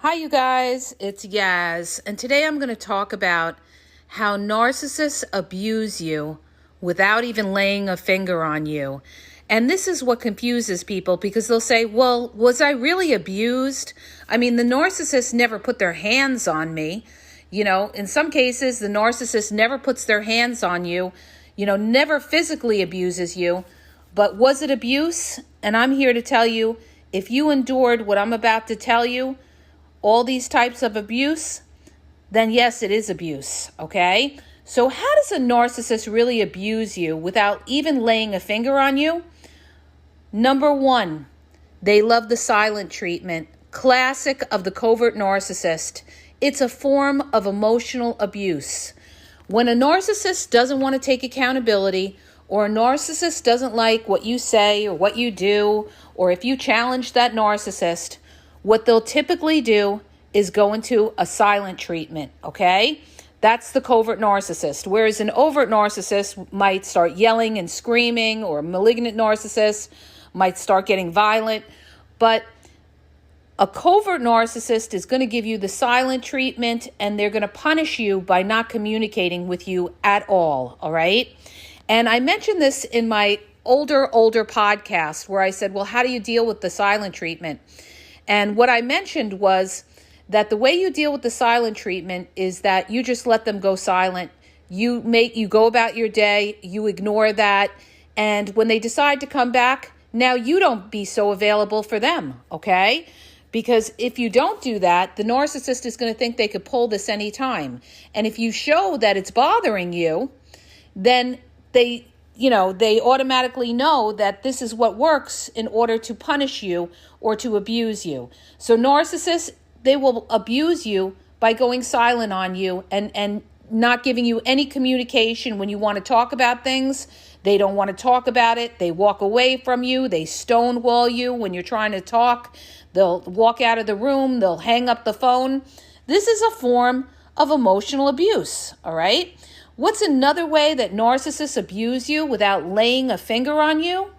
Hi, you guys. It's Yaz, and today I'm going to talk about how narcissists abuse you without even laying a finger on you. And this is what confuses people because they'll say, well, was I really abused? I mean, the narcissist never put their hands on me. In some cases, the narcissist never puts their hands on you, never physically abuses you. But was it abuse? And I'm here to tell you, if you endured what I'm about to tell you, all these types of abuse, then yes, it is abuse, okay? So how does a narcissist really abuse you without even laying a finger on you? Number one, they love the silent treatment. Classic of the covert narcissist. It's a form of emotional abuse. When a narcissist doesn't want to take accountability, or a narcissist doesn't like what you say or what you do, or if you challenge that narcissist, what they'll typically do is go into a silent treatment, okay? That's the covert narcissist. Whereas an overt narcissist might start yelling and screaming, or a malignant narcissist might start getting violent. But a covert narcissist is going to give you the silent treatment, and they're going to punish you by not communicating with you at all right? And I mentioned this in my older podcast where I said, well, how do you deal with the silent treatment? And what I mentioned was that the way you deal with the silent treatment is that you just let them go silent. You go about your day, you ignore that. And when they decide to come back, now you don't be so available for them, okay? Because if you don't do that, the narcissist is going to think they could pull this anytime. And if you show that it's bothering you, then they automatically know that this is what works in order to punish you or to abuse you. So narcissists, they will abuse you by going silent on you and not giving you any communication when you want to talk about things. They don't want to talk about it. They walk away from you. They stonewall you when you're trying to talk. They'll walk out of the room. They'll hang up the phone. This is a form of emotional abuse, all right? What's another way that narcissists abuse you without laying a finger on you?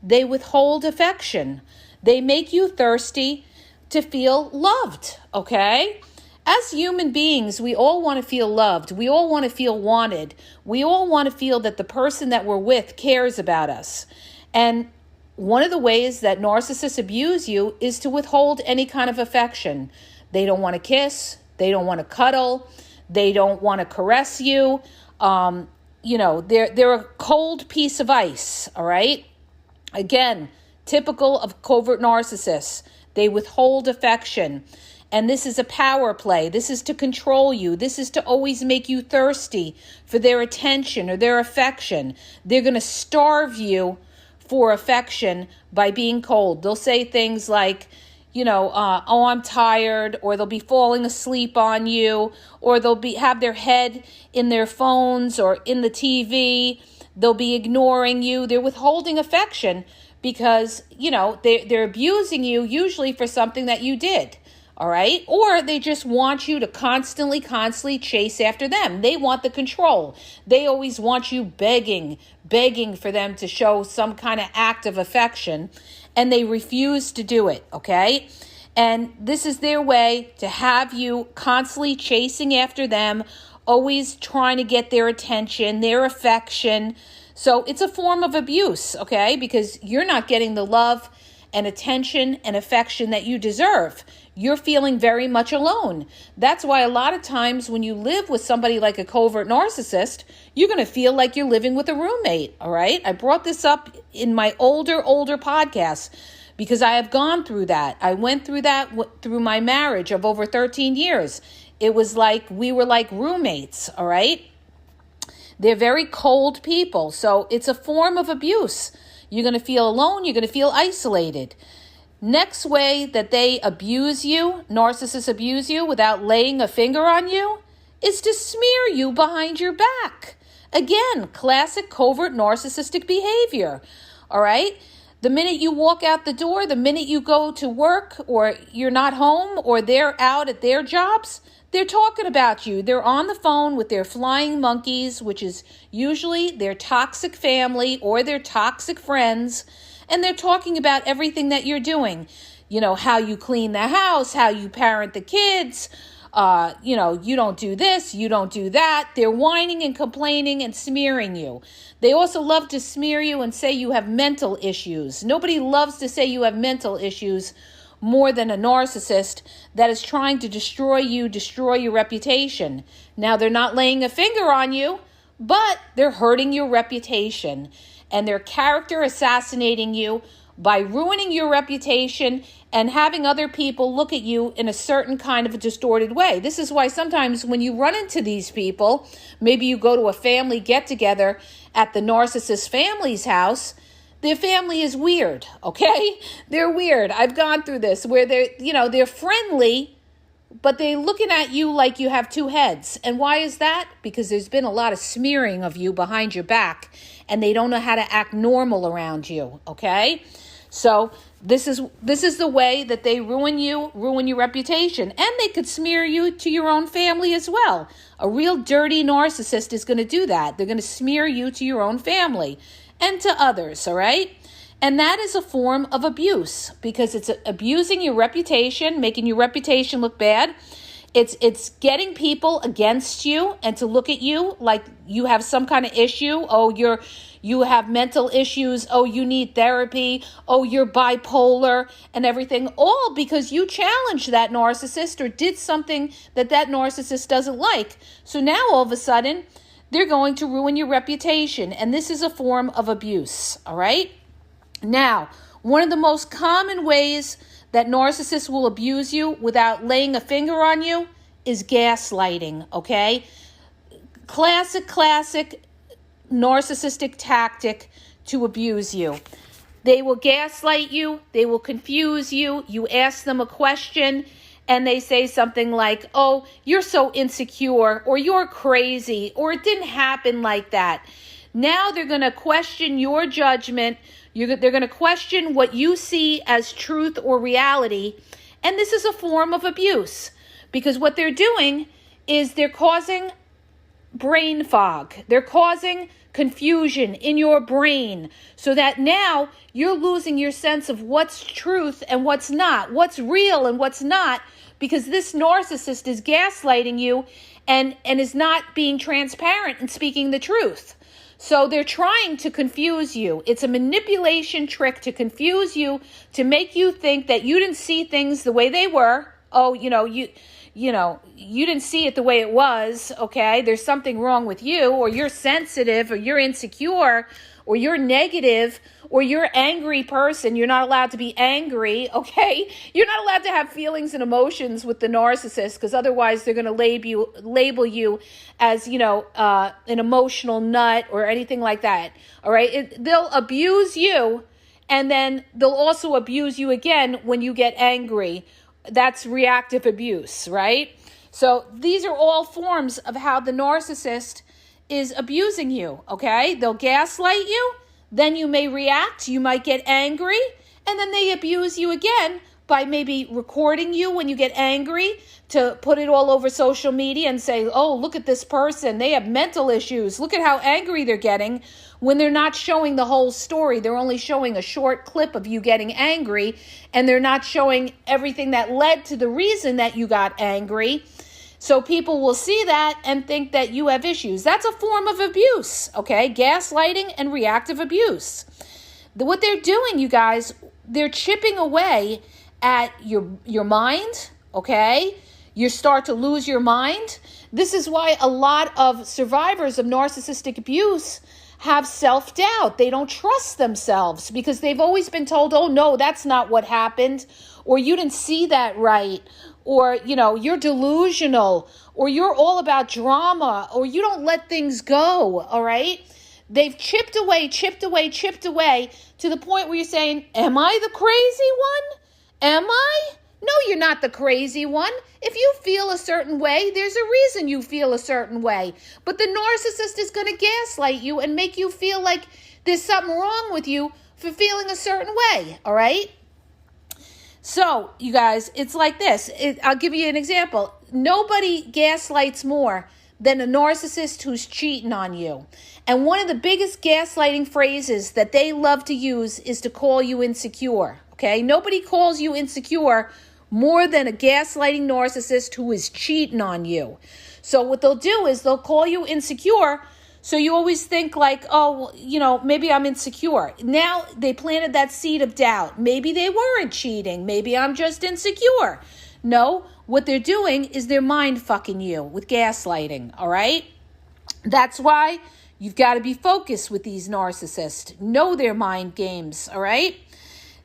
They withhold affection. They make you thirsty to feel loved, okay? As human beings, we all want to feel loved. We all want to feel wanted. We all want to feel that the person that we're with cares about us. And one of the ways that narcissists abuse you is to withhold any kind of affection. They don't want to kiss. They don't want to cuddle. They don't want to caress you. They're a cold piece of ice, all right? Again, typical of covert narcissists. They withhold affection. And this is a power play. This is to control you. This is to always make you thirsty for their attention or their affection. They're going to starve you for affection by being cold. They'll say things like, oh, I'm tired, or they'll be falling asleep on you, or they'll have their head in their phones or in the TV. They'll be ignoring you. They're withholding affection because, they're abusing you usually for something that you did, all right? Or they just want you to constantly chase after them. They want the control. They always want you begging for them to show some kind of act of affection, and they refuse to do it, okay? And this is their way to have you constantly chasing after them, always trying to get their attention, their affection. So it's a form of abuse, okay? Because you're not getting the love and attention and affection that you deserve. You're feeling very much alone. That's why a lot of times when you live with somebody like a covert narcissist, you're going to feel like you're living with a roommate, all right? I brought this up in my older podcasts because I have gone through that. I went through that through my marriage of over 13 years. It was like we were like roommates, all right? They're very cold people, so it's a form of abuse. You're going to feel alone. You're going to feel isolated. Next way that they abuse you, narcissists abuse you without laying a finger on you, is to smear you behind your back. Again, classic covert narcissistic behavior, all right? The minute you walk out the door, the minute you go to work or you're not home or they're out at their jobs, they're talking about you. They're on the phone with their flying monkeys, which is usually their toxic family or their toxic friends, and they're talking about everything that you're doing. how you clean the house, how you parent the kids. You don't do this, you don't do that. They're whining and complaining and smearing you. They also love to smear you and say you have mental issues. Nobody loves to say you have mental issues more than a narcissist that is trying to destroy you, destroy your reputation. Now, they're not laying a finger on you, but they're hurting your reputation. And they're character assassinating you by ruining your reputation and having other people look at you in a certain kind of a distorted way. This is why sometimes when you run into these people, maybe you go to a family get-together at the narcissist family's house, their family is weird, okay? They're weird. I've gone through this where they're friendly, but they're looking at you like you have two heads. And why is that? Because there's been a lot of smearing of you behind your back, and they don't know how to act normal around you, okay? So this is the way that they ruin your reputation. And they could smear you to your own family as well. A real dirty narcissist is going to do that. They're going to smear you to your own family and to others, all right? And that is a form of abuse because it's abusing your reputation, making your reputation look bad. It's getting people against you and to look at you like you have some kind of issue. Oh, you have mental issues. Oh, you need therapy. Oh, you're bipolar and everything. All because you challenged that narcissist or did something that narcissist doesn't like. So now all of a sudden, they're going to ruin your reputation. And this is a form of abuse, all right? Now, one of the most common ways that narcissists will abuse you without laying a finger on you is gaslighting, okay? Classic narcissistic tactic to abuse you. They will gaslight you. They will confuse you. You ask them a question, and they say something like, oh, you're so insecure, or you're crazy, or it didn't happen like that. Now they're going to question your judgment. They're going to question what you see as truth or reality. And this is a form of abuse because what they're doing is they're causing brain fog. They're causing confusion in your brain so that now you're losing your sense of what's truth and what's not, what's real and what's not, because this narcissist is gaslighting you and is not being transparent and speaking the truth. So they're trying to confuse you. It's a manipulation trick to confuse you, to make you think that you didn't see things the way they were. Oh, you didn't see it the way it was, okay? There's something wrong with you, or you're sensitive, or you're insecure, or you're negative, or you're an angry person. You're not allowed to be angry, okay? You're not allowed to have feelings and emotions with the narcissist because otherwise they're going to label you as, an emotional nut or anything like that, all right? They'll abuse you, and then they'll also abuse you again when you get angry. That's reactive abuse, right? So these are all forms of how the narcissist is abusing you, okay? They'll gaslight you, then you may react, you might get angry, and then they abuse you again by maybe recording you when you get angry to put it all over social media and say, oh, look at this person, they have mental issues, look at how angry they're getting, when they're not showing the whole story. They're only showing a short clip of you getting angry, and they're not showing everything that led to the reason that you got angry. So people will see that and think that you have issues. That's a form of abuse, okay? Gaslighting and reactive abuse. What they're doing, you guys, they're chipping away at your mind, okay? You start to lose your mind. This is why a lot of survivors of narcissistic abuse have self-doubt. They don't trust themselves because they've always been told, oh, no, that's not what happened, or you didn't see that right, or, you're delusional, or you're all about drama, or you don't let things go, all right? They've chipped away to the point where you're saying, am I the crazy one? Am I? No, you're not the crazy one. If you feel a certain way, there's a reason you feel a certain way. But the narcissist is going to gaslight you and make you feel like there's something wrong with you for feeling a certain way, all right? So, you guys, it's like this. I'll give you an example. Nobody gaslights more than a narcissist who's cheating on you. And one of the biggest gaslighting phrases that they love to use is to call you insecure. okay? Nobody calls you insecure more than a gaslighting narcissist who is cheating on you. So what they'll do is they'll call you insecure, so you always think like, oh, maybe I'm insecure. Now they planted that seed of doubt. Maybe they weren't cheating. Maybe I'm just insecure. No, what they're doing is they're mind fucking you with gaslighting, all right? That's why you've got to be focused with these narcissists. Know their mind games, all right?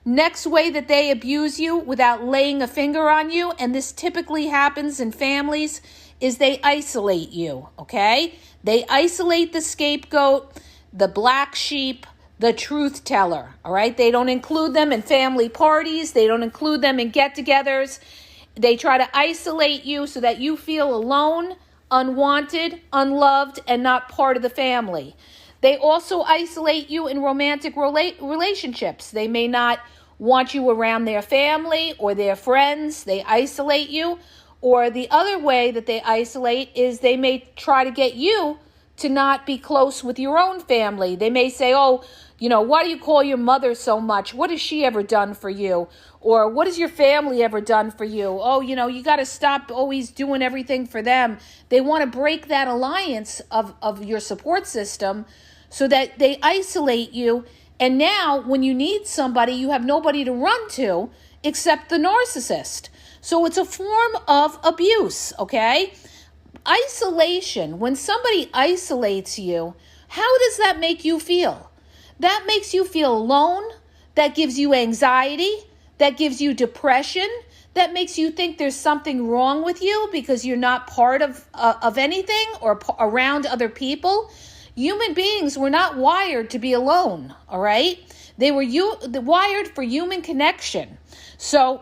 Next way that they abuse you without laying a finger on you, and this typically happens in families, is they isolate you, okay? They isolate the scapegoat, the black sheep, the truth teller, all right? They don't include them in family parties. They don't include them in get-togethers. They try to isolate you so that you feel alone, unwanted, unloved, and not part of the family. They also isolate you in romantic relationships. They may not want you around their family or their friends. They isolate you. Or the other way that they isolate is they may try to get you to not be close with your own family. They may say, oh, why do you call your mother so much? What has she ever done for you? Or what has your family ever done for you? Oh, you got to stop always doing everything for them. They want to break that alliance of your support system so that they isolate you. And now when you need somebody, you have nobody to run to except the narcissist. So it's a form of abuse, okay? Isolation, when somebody isolates you, how does that make you feel? That makes you feel alone. That gives you anxiety. That gives you depression. That makes you think there's something wrong with you because you're not part of anything or around other people. Human beings were not wired to be alone, all right? They were wired for human connection. So,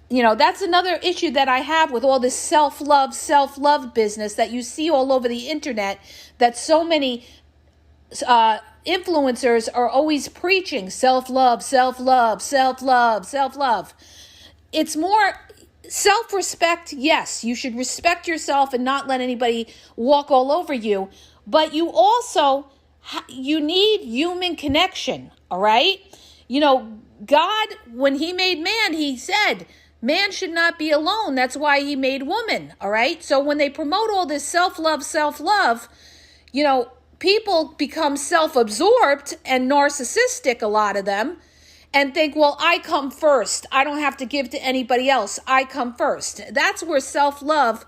that's another issue that I have with all this self-love business that you see all over the internet, that so many influencers are always preaching self-love. It's more self-respect. Yes, you should respect yourself and not let anybody walk all over you. But you also, you need human connection, all right? God, when he made man, he said, man should not be alone. That's why he made woman, all right? So when they promote all this self-love, people become self-absorbed and narcissistic, a lot of them, and think, well, I come first. I don't have to give to anybody else. I come first. That's where self-love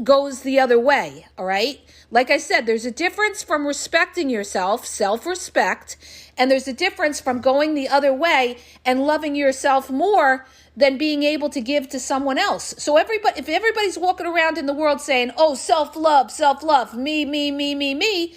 goes the other way, all right? Like I said, there's a difference from respecting yourself, self-respect, and there's a difference from going the other way and loving yourself more than being able to give to someone else. So if everybody's walking around in the world saying, oh, self-love, me,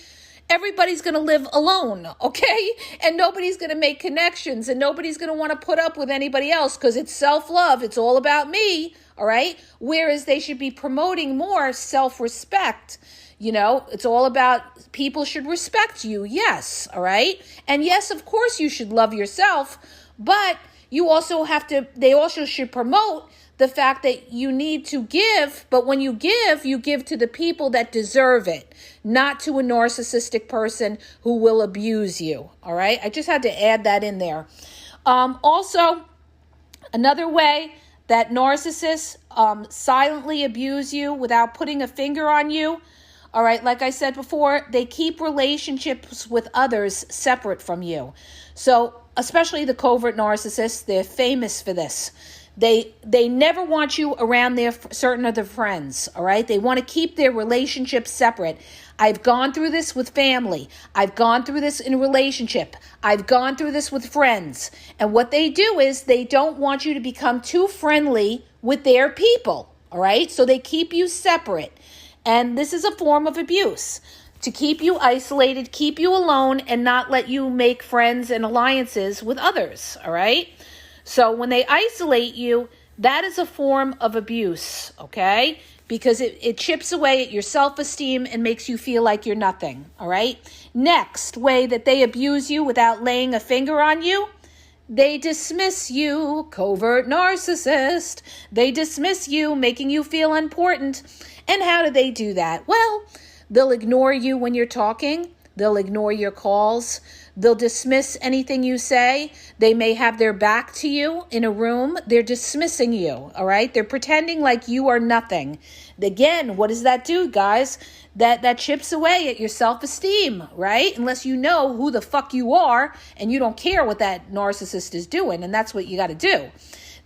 everybody's going to live alone, okay? And nobody's going to make connections, and nobody's going to want to put up with anybody else because it's self-love. It's all about me, all right? Whereas they should be promoting more self-respect. It's all about people should respect you, yes, all right? And yes, of course you should love yourself, but they also should promote the fact that you need to give, but when you give to the people that deserve it, not to a narcissistic person who will abuse you, all right? I just had to add that in there. Also, another way that narcissists silently abuse you without putting a finger on you, all right, like I said before, they keep relationships with others separate from you. So, especially the covert narcissists, they're famous for this. They never want you around certain of their friends, all right? They want to keep their relationships separate. I've gone through this with family. I've gone through this in a relationship. I've gone through this with friends. And what they do is they don't want you to become too friendly with their people, all right? So they keep you separate. And this is a form of abuse, to keep you isolated, keep you alone, and not let you make friends and alliances with others, all right? So when they isolate you, that is a form of abuse, okay? Because it chips away at your self-esteem and makes you feel like you're nothing, all right? Next way that they abuse you without laying a finger on you, they dismiss you, covert narcissist. They dismiss you, making you feel unimportant. And how do they do that? Well, they'll ignore you when you're talking. They'll ignore your calls. They'll dismiss anything you say. They may have their back to you in a room. They're dismissing you, all right? They're pretending like you are nothing. Again, what does that do, guys? That chips away at your self-esteem, right? Unless you know who the fuck you are and you don't care what that narcissist is doing, and that's what you got to do.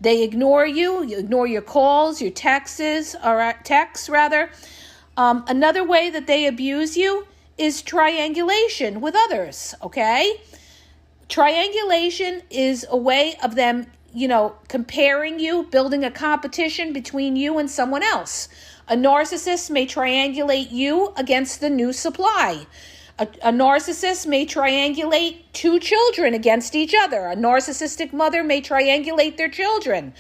They ignore you ignore your calls, your texts, rather. Another way that they abuse you is triangulation with others, okay? Triangulation is a way of them, comparing you, building a competition between you and someone else. A narcissist may triangulate you against the new supply. A narcissist may triangulate two children against each other. A narcissistic mother may triangulate their children,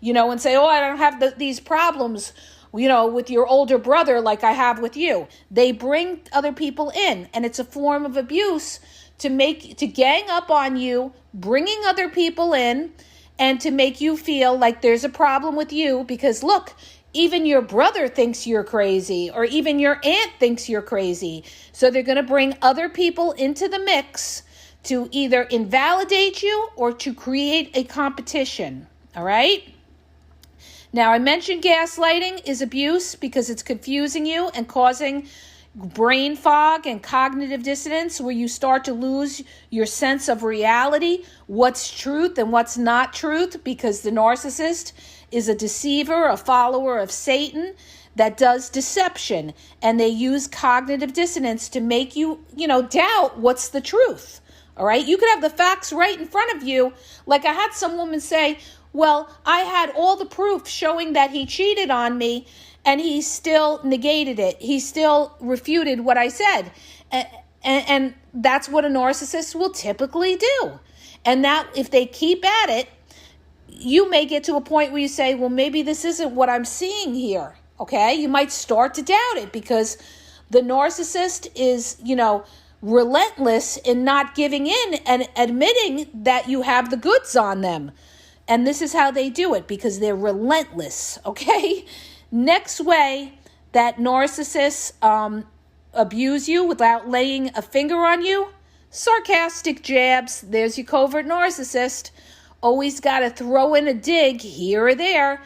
and say, oh, I don't have these problems, with your older brother like I have with you. They bring other people in, and it's a form of abuse to gang up on you, bringing other people in, and to make you feel like there's a problem with you because, look, even your brother thinks you're crazy, or even your aunt thinks you're crazy. So they're going to bring other people into the mix to either invalidate you or to create a competition, all right? Now, I mentioned gaslighting is abuse because it's confusing you and causing brain fog and cognitive dissonance where you start to lose your sense of reality, what's truth and what's not truth, because the narcissist is a deceiver, a follower of Satan that does deception, and they use cognitive dissonance to make you, doubt what's the truth. All right? You could have the facts right in front of you. Like I had some woman say, well, I had all the proof showing that he cheated on me, and he still negated it. He still refuted what I said. And that's what a narcissist will typically do. And that if they keep at it, you may get to a point where you say, well, maybe this isn't what I'm seeing here. Okay? You might start to doubt it because the narcissist is, relentless in not giving in and admitting that you have the goods on them. And this is how they do it because they're relentless. Okay? Next way that narcissists abuse you without laying a finger on you, sarcastic jabs. There's your covert narcissist. Always got to throw in a dig here or there,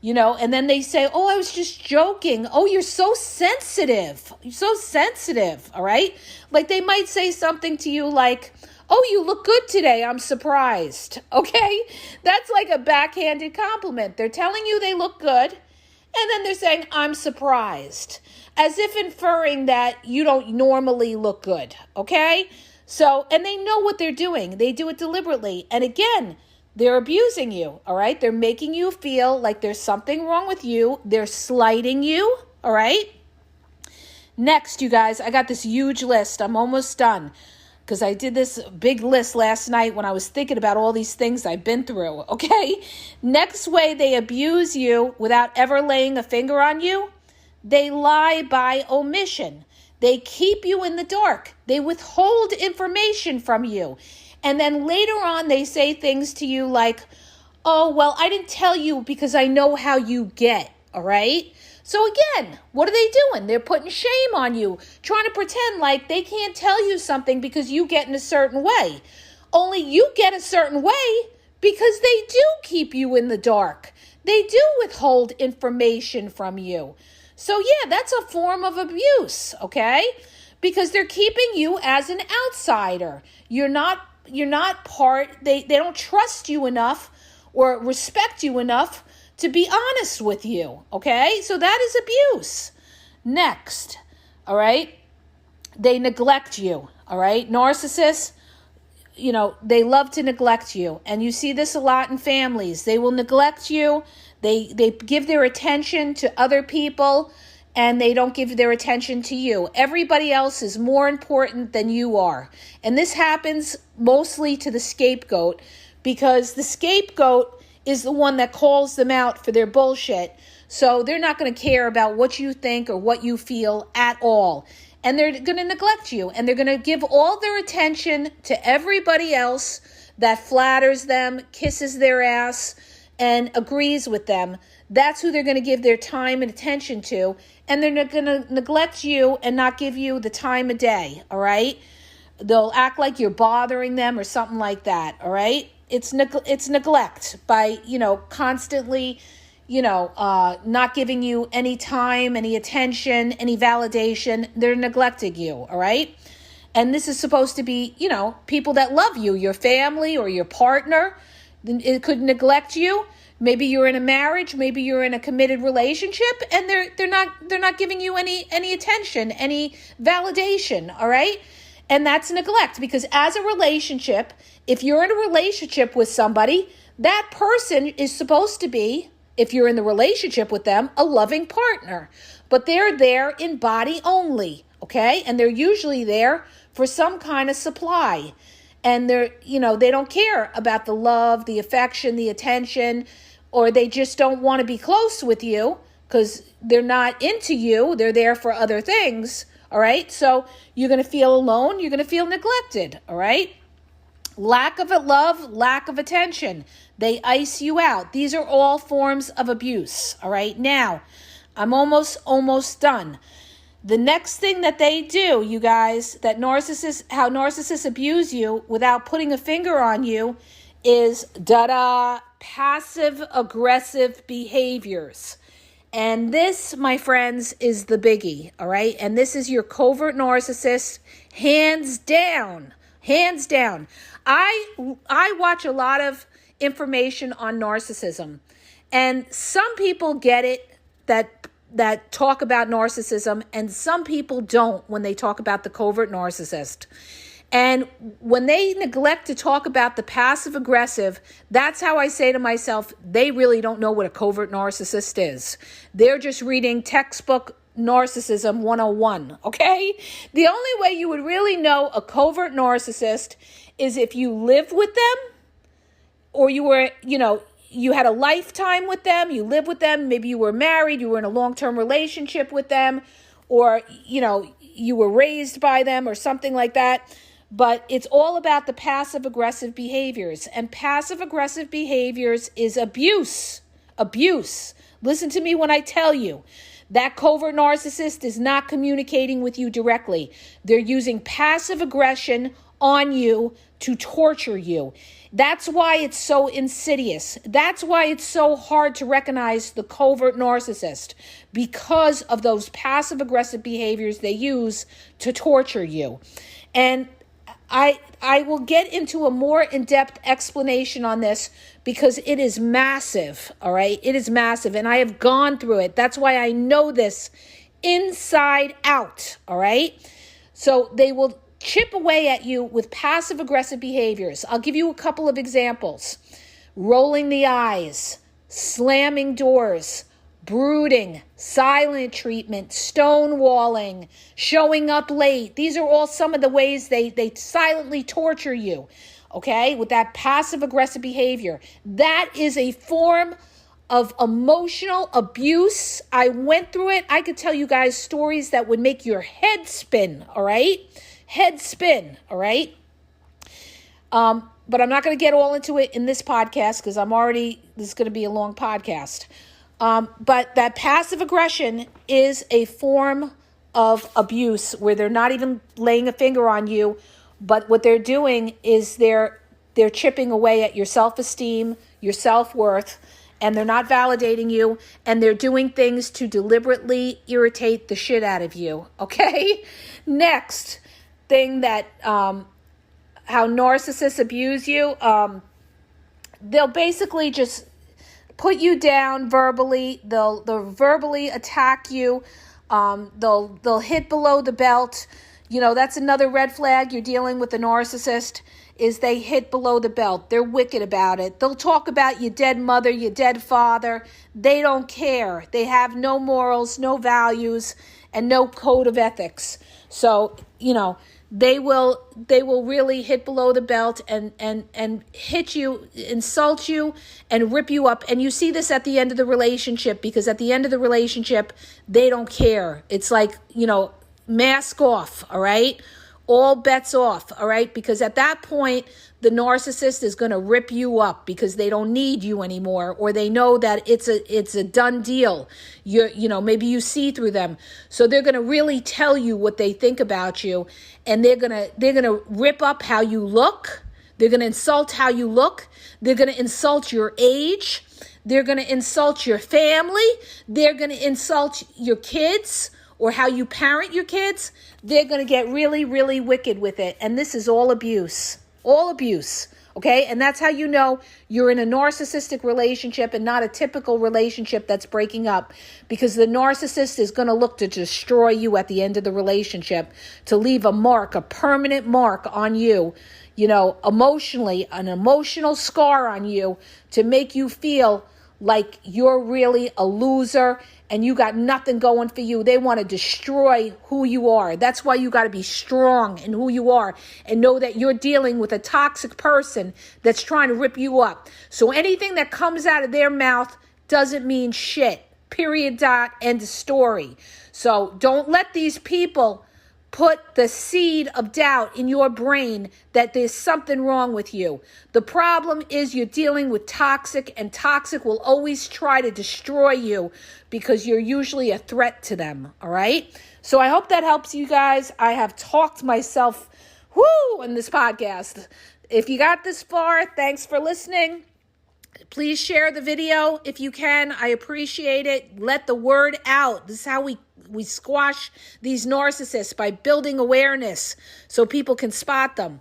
and then they say, oh, I was just joking. Oh, you're so sensitive. You're so sensitive, all right? Like they might say something to you like, oh, you look good today. I'm surprised, okay? That's like a backhanded compliment. They're telling you they look good, and then they're saying, I'm surprised, as if inferring that you don't normally look good, okay? So, and they know what they're doing. They do it deliberately. And again, they're abusing you, all right? They're making you feel like there's something wrong with you. They're slighting you, all right? Next, you guys, I got this huge list. I'm almost done because I did this big list last night when I was thinking about all these things I've been through, okay? Next way they abuse you without ever laying a finger on you, they lie by omission. They keep you in the dark. They withhold information from you. And then later on, they say things to you like, oh, well, I didn't tell you because I know how you get, all right? So again, what are they doing? They're putting shame on you, trying to pretend like they can't tell you something because you get in a certain way. Only you get a certain way because they do keep you in the dark. They do withhold information from you. So yeah, that's a form of abuse, okay? Because they're keeping you as an outsider. You're not part, they don't trust you enough or respect you enough to be honest with you, okay? So that is abuse. Next, all right? They neglect you, all right? Narcissists, they love to neglect you. And you see this a lot in families. They will neglect you. They give their attention to other people and they don't give their attention to you. Everybody else is more important than you are. And this happens mostly to the scapegoat because the scapegoat is the one that calls them out for their bullshit. So they're not going to care about what you think or what you feel at all. And they're going to neglect you. And they're going to give all their attention to everybody else that flatters them, kisses their ass, and agrees with them. That's who they're going to give their time and attention to. And they're going to neglect you and not give you the time of day, all right? they'll act like you're bothering them or something like that. All right. It's neglect by, constantly, not giving you any time, any attention, any validation. They're neglecting you. All right. And this is supposed to be, people that love you, your family or your partner. It could neglect you. Maybe you're in a marriage, maybe you're in a committed relationship, and they're not giving you any attention, any validation, all right? And that's neglect, because as a relationship, if you're in a relationship with somebody, that person is supposed to be, if you're in the relationship with them, a loving partner. But they're there in body only, okay? And they're usually there for some kind of supply. And they don't care about the love, the affection, the attention, or they just don't want to be close with you because they're not into you. They're there for other things. All right. So you're going to feel alone. You're going to feel neglected. All right. Lack of love, lack of attention. They ice you out. These are all forms of abuse. All right. Now, I'm almost done. The next thing that they do, you guys, how narcissists abuse you without putting a finger on you is passive aggressive behaviors. And this, my friends, is the biggie, all right? And this is your covert narcissist, hands down. I watch a lot of information on narcissism, and some people get it that talk about narcissism, and some people don't when they talk about the covert narcissist. And when they neglect to talk about the passive aggressive, that's how I say to myself, they really don't know what a covert narcissist is. They're just reading textbook narcissism 101, okay? The only way you would really know a covert narcissist is if you live with them, or you were, you had a lifetime with them, you live with them, maybe you were married, you were in a long-term relationship with them, or, you were raised by them or something like that. But it's all about the passive-aggressive behaviors. And passive-aggressive behaviors is abuse. Abuse. Listen to me when I tell you. That covert narcissist is not communicating with you directly. They're using passive aggression on you to torture you. That's why it's so insidious. That's why it's so hard to recognize the covert narcissist, because of those passive-aggressive behaviors they use to torture you. And I will get into a more in-depth explanation on this because it is massive, all right? It is massive, and I have gone through it. That's why I know this inside out, all right? So they will chip away at you with passive-aggressive behaviors. I'll give you a couple of examples. Rolling the eyes, slamming doors, brooding, silent treatment, stonewalling, showing up late. These are all some of the ways they silently torture you, okay, with that passive-aggressive behavior. That is a form of emotional abuse. I went through it. I could tell you guys stories that would make your head spin, all right? Head spin, all right? But I'm not going to get all into it in this podcast because this is going to be a long podcast. But that passive aggression is a form of abuse where they're not even laying a finger on you, but what they're doing is they're chipping away at your self-esteem, your self-worth, and they're not validating you, and they're doing things to deliberately irritate the shit out of you, okay? Next thing that, how narcissists abuse you, they'll basically just put you down verbally. They'll verbally attack you. They'll hit below the belt. That's another red flag. You're dealing with a narcissist, is they hit below the belt. They're wicked about it. They'll talk about your dead mother, your dead father. They don't care. They have no morals, no values, and no code of ethics. So, they will really hit below the belt and hit you, insult you, and rip you up. And you see this at the end of the relationship, because at the end of the relationship, they don't care. It's like, mask off, all right? all bets off, all right? Because at that point, the narcissist is going to rip you up because they don't need you anymore, or they know that it's a done deal. Maybe you see through them. So they're going to really tell you what they think about you, and they're going to rip up how you look. They're going to insult how you look. They're going to insult your age. They're going to insult your family. They're going to insult your kids or how you parent your kids. They're going to get really, really wicked with it. And this is all abuse. All abuse. Okay? And that's how you know you're in a narcissistic relationship and not a typical relationship that's breaking up. Because the narcissist is going to look to destroy you at the end of the relationship, to leave a mark, a permanent mark on you, emotionally, an emotional scar on you, to make you feel like you're really a loser and you got nothing going for you. They want to destroy who you are. That's why you got to be strong in who you are and know that you're dealing with a toxic person that's trying to rip you up. So anything that comes out of their mouth doesn't mean shit. Period, dot, end of story. So don't let these people put the seed of doubt in your brain that there's something wrong with you. The problem is you're dealing with toxic, and toxic will always try to destroy you because you're usually a threat to them, all right? So I hope that helps you guys. I have talked myself in this podcast. If you got this far, thanks for listening. Please share the video if you can. I appreciate it. Let the word out. This is how we squash these narcissists, by building awareness so people can spot them.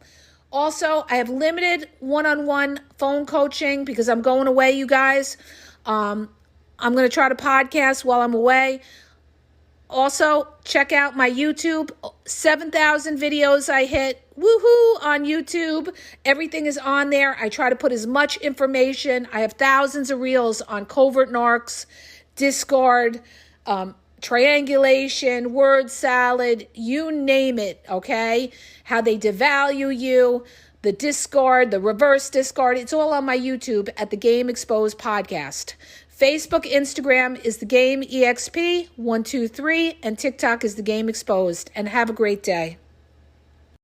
Also, I have limited one-on-one phone coaching because I'm going away, you guys. I'm going to try to podcast while I'm away. Also, check out my YouTube. 7,000 videos I hit. Woohoo! On YouTube. Everything is on there. I try to put as much information. I have thousands of reels on covert narcs, discard, triangulation, word salad, you name it, okay? How they devalue you, the discard, the reverse discard. It's all on my YouTube at the Game Exposed Podcast. Facebook, Instagram is the Game EXP 123, and TikTok is the Game Exposed. And have a great day.